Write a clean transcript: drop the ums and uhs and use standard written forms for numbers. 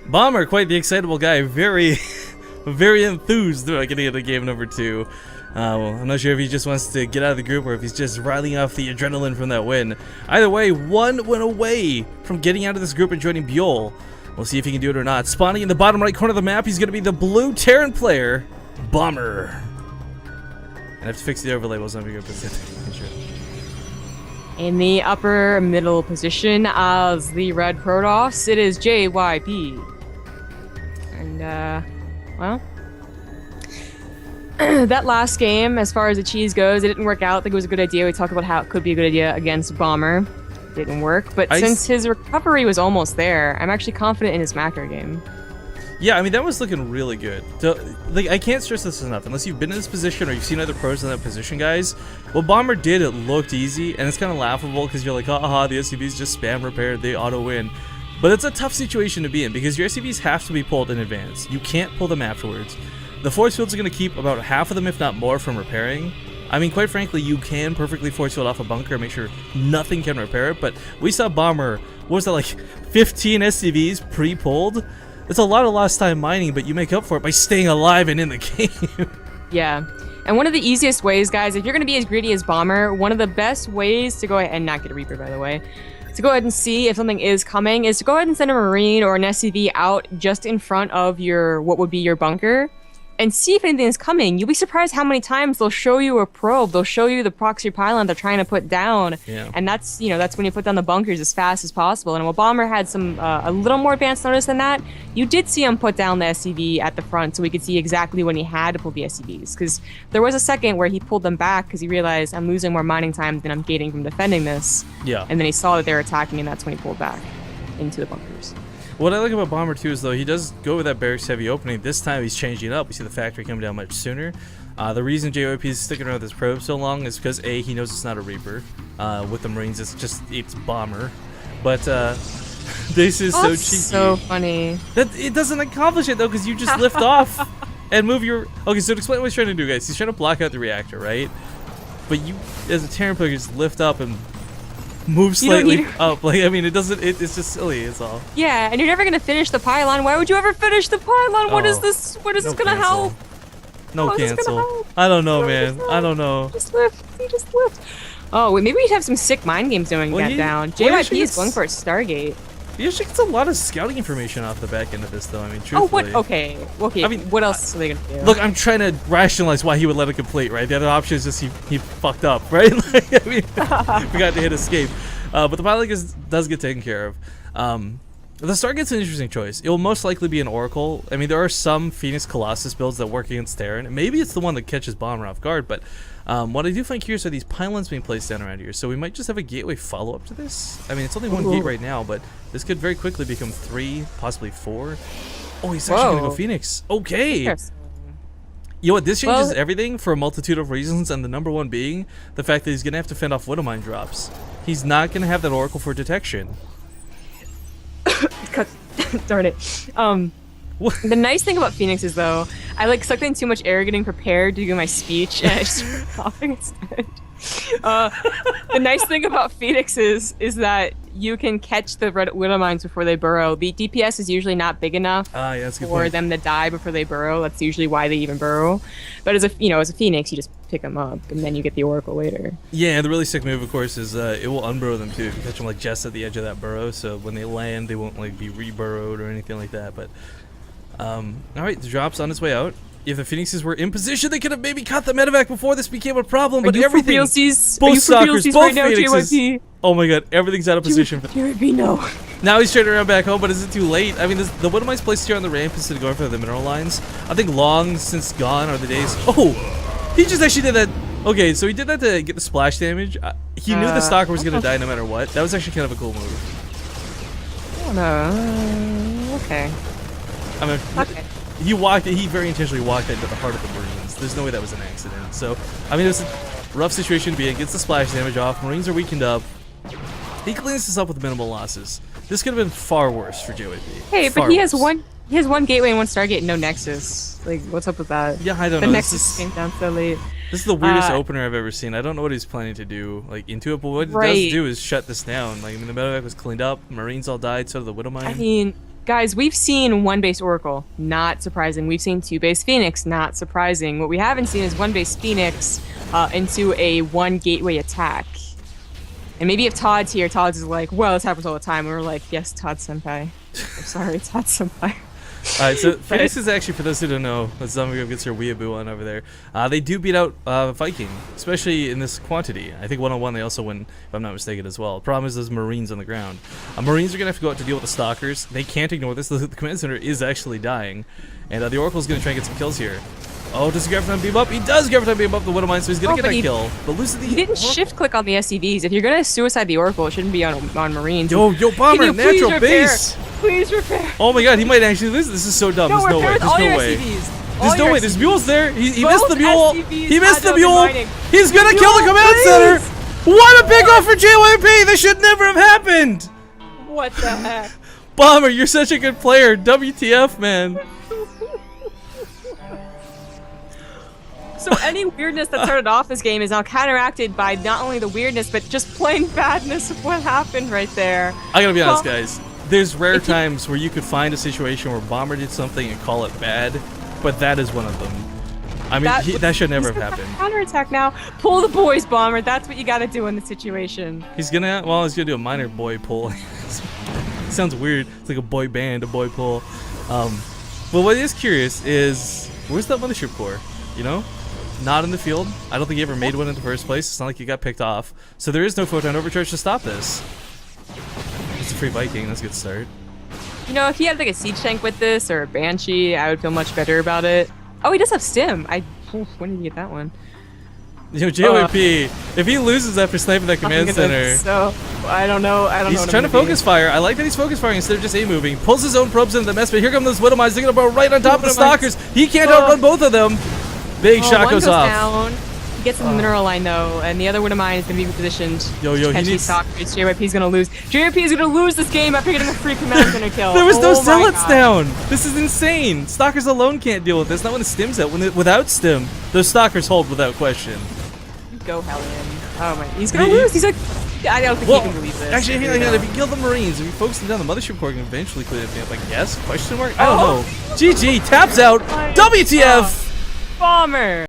Bomber, quite the excitable guy, very, very enthused about getting into game number 2. Well, I'm not sure if he just wants to get out of the group or if he's just riding off the adrenaline from that win. Either way, one win away from getting out of this group and joining Buell. We'll see if he can do it or not. Spawning in the bottom right corner of the map, he's going to be the blue Terran player, Bomber. And I have to fix the overlay while somebody goes sure. In the upper middle position as the red Protoss, it is JYP. And, well, that last game, as far as the cheese goes, it didn't work out. I think it was a good idea. We talked about how it could be a good idea against Bomber. Didn't work, but since his recovery was almost there, I'm actually confident in his macro game. Yeah, I mean, that was looking really good. So, like, I can't stress this enough. Unless you've been in this position or you've seen other pros in that position, guys, what Bomber did, it looked easy, and it's kind of laughable because you're like, haha, the SCVs just spam repair, they auto-win. But it's a tough situation to be in because your SCVs have to be pulled in advance. You can't pull them afterwards. The force fields are going to keep about half of them, if not more, from repairing. I mean, quite frankly, you can perfectly force field off a bunker and make sure nothing can repair it, but we saw Bomber, what was that, like 15 SCVs pre-pulled? It's a lot of lost time mining, but you make up for it by staying alive and in the game. Yeah. And one of the easiest ways, guys, if you're going to be as greedy as Bomber, one of the best ways to go ahead and not get a Reaper, by the way, to go ahead and see if something is coming is to go ahead and send a Marine or an SCV out just in front of your, what would be your bunker, and see if anything is coming. You'll be surprised how many times they'll show you a probe. They'll show you the proxy pylon they're trying to put down. Yeah. And that's, you know, that's when you put down the bunkers as fast as possible. And while Bomber had some, a little more advanced notice than that, you did see him put down the SCV at the front so we could see exactly when he had to pull the SCVs. Because there was a second where he pulled them back because he realized I'm losing more mining time than I'm gaining from defending this. Yeah. And then he saw that they were attacking and that's when he pulled back into the bunkers. What I like about Bomber too is though he does go with that barracks heavy opening. This time he's changing it up. We see the factory coming down much sooner. The reason JYP is sticking around with this probe so long is because A, he knows it's not a Reaper. With the Marines, it's Bomber. But this is so cheeky. So funny. That it doesn't accomplish it though because you just lift off and move your. Okay, so to explain what he's trying to do, guys, he's trying to block out the reactor, right? But you, as a Terran player, just lift up and move slightly up. Like, I mean, it doesn't, it's just silly, it's all. Yeah, and you're never gonna finish the pylon. Why would you ever finish the pylon? What is this? What is this gonna help? No cancel. I don't know, man. I don't know. Just lift. He just lift. Oh, wait, maybe we'd have some sick mind games doing that down. JYP is going for a Stargate. He actually gets a lot of scouting information off the back end of this, though. I mean, truthfully. Oh, what? Okay. I mean, what else are they gonna do? Look, I'm trying to rationalize why he would let it complete, right? The other option is just he fucked up, right? Like, I mean, forgot to hit escape. But the pilot does get taken care of. The Stargate's an interesting choice. It will most likely be an Oracle. I mean, there are some Phoenix Colossus builds that work against Terran. Maybe it's the one that catches Bomber off guard, but what I do find curious are these pylons being placed down around here. So we might just have a gateway follow-up to this. I mean, it's only one gate right now, but this could very quickly become 3, possibly 4. Oh, he's actually going to go Phoenix. Okay. You know what? This changes everything for a multitude of reasons, and the number one being the fact that he's going to have to fend off Widowmine drops. He's not going to have that Oracle for detection. Darn it. The nice thing about Phoenix is, though, I like sucked in too much air getting prepared to do my speech, and I just started coughing instead. The nice thing about Phoenix is that you can catch the widow mines before they burrow. The DPS is usually not big enough for them to die before they burrow. That's usually why they even burrow. But as a Phoenix, you just pick them up and then you get the Oracle later. Yeah, the really sick move, of course, is it will unburrow them too. If you catch them like just at the edge of that burrow, so when they land, they won't like be reburrowed or anything like that. But all right, the drop's on its way out. If the Phoenixes were in position, they could have maybe caught the medevac before this became a problem. But everything, both Stalkers, both Phoenixes. Oh my god, everything's out of position. JYP, no. Now he's turning around back home, but is it too late? I mean, the Widowmine's placed here on the ramp instead of going for the mineral lines. I think long since gone are the days. Oh, he just actually did that. Okay, so he did that to get the splash damage. He knew the Stalker was going to die no matter what. That was actually kind of a cool move. Oh no. Okay. I mean, okay. He very intentionally walked into the heart of the Marines. There's no way that was an accident. So, I mean, it was a rough situation to be in. Gets the splash damage off. Marines are weakened up. He cleans this up with minimal losses. This could have been far worse for JYP. Hey, but he has one gateway and one Stargate and no Nexus. Like, what's up with that? Yeah, I don't know. The Nexus came down so late. This is the weirdest opener I've ever seen. I don't know what he's planning to do, like, into it, but what it does do is shut this down. Like, I mean, the medevac was cleaned up, Marines all died, so did the Widowmine. I mean, Guys, we've seen one-base Oracle. Not surprising. We've seen two-base Phoenix. Not surprising. What we haven't seen is one-base Phoenix into a one-gateway attack. And maybe if Todd's here, Todd's is like, well, this happens all the time. And we're like, yes, Todd-senpai. I'm sorry, Todd-senpai. Alright, so Phoenix is actually, for those who don't know, as Zombie gets her weeaboo on over there, they do beat out Viking, especially in this quantity. I think 1-on-1 they also win, if I'm not mistaken, as well. The problem is those Marines on the ground. Marines are going to have to go out to deal with the Stalkers. They can't ignore this. The command center is actually dying. And the Oracle's going to try and get some kills here. Oh, does Graviton beam up? He does Graviton beam up the Widowmine, so he's going to get that kill. But loses the He didn't shift click on the SCVs. If you're going to suicide the Oracle, it shouldn't be on Marines. Yo, Bomber, natural base! Please repair. Oh my god, he might actually lose. This is so dumb. No, There's no way. with There's all no your way. SCVs. There's no way. There's mules there. He missed the Both mule. SCVs He missed the had mule. mining. He's gonna The kill the mule, command please. center. What a big off for JYP. This should never have happened. What the heck? Bomber, you're such a good player. WTF, man. So any weirdness that started off this game is now counteracted by not only the weirdness, but just plain badness of what happened right there. I gotta be honest, guys. There's rare times where you could find a situation where Bomber did something and call it bad, but that is one of them. I mean, that should never have happened. Counterattack now. Pull the boys, Bomber. That's what you gotta do in the situation. He's gonna do a minor boy pull. Sounds weird. It's like a boy band, a boy pull. But what is curious is, where's that mothership core? You know? Not in the field. I don't think he ever made one in the first place. It's not like he got picked off. So there is no photon overcharge to stop this. It's a free Viking. That's a good start. You know, if he had like a siege tank with this or a banshee, I would feel much better about it. Oh, he does have stim. When did he get that one? You know, JYP, if he loses after sniping that command center, so I don't know. He's trying to focus fire. I like that he's focus firing instead of just A moving. Pulls his own probes into the mess, but here come those Widowmines. They're gonna go right on top of the Stalkers. He can't outrun both of them. Big shot goes off. Down. He gets in the mineral line though, and the other Widowmine is gonna be positioned. He needs. Stalkers. JYP's gonna lose. JYP is gonna lose this game after getting a free command center kill. There was no zealots down. This is insane. Stalkers alone can't deal with this. Not when the stim's out. Without stim, those Stalkers hold without question. Go Hellion. Oh my, he's gonna lose. He's like, I don't think he can believe this. Actually, if he killed the Marines, if he focuses down the mothership core, he can eventually clear the thing up. I guess? Question mark? I don't know. GG, taps out. WTF? Bomber.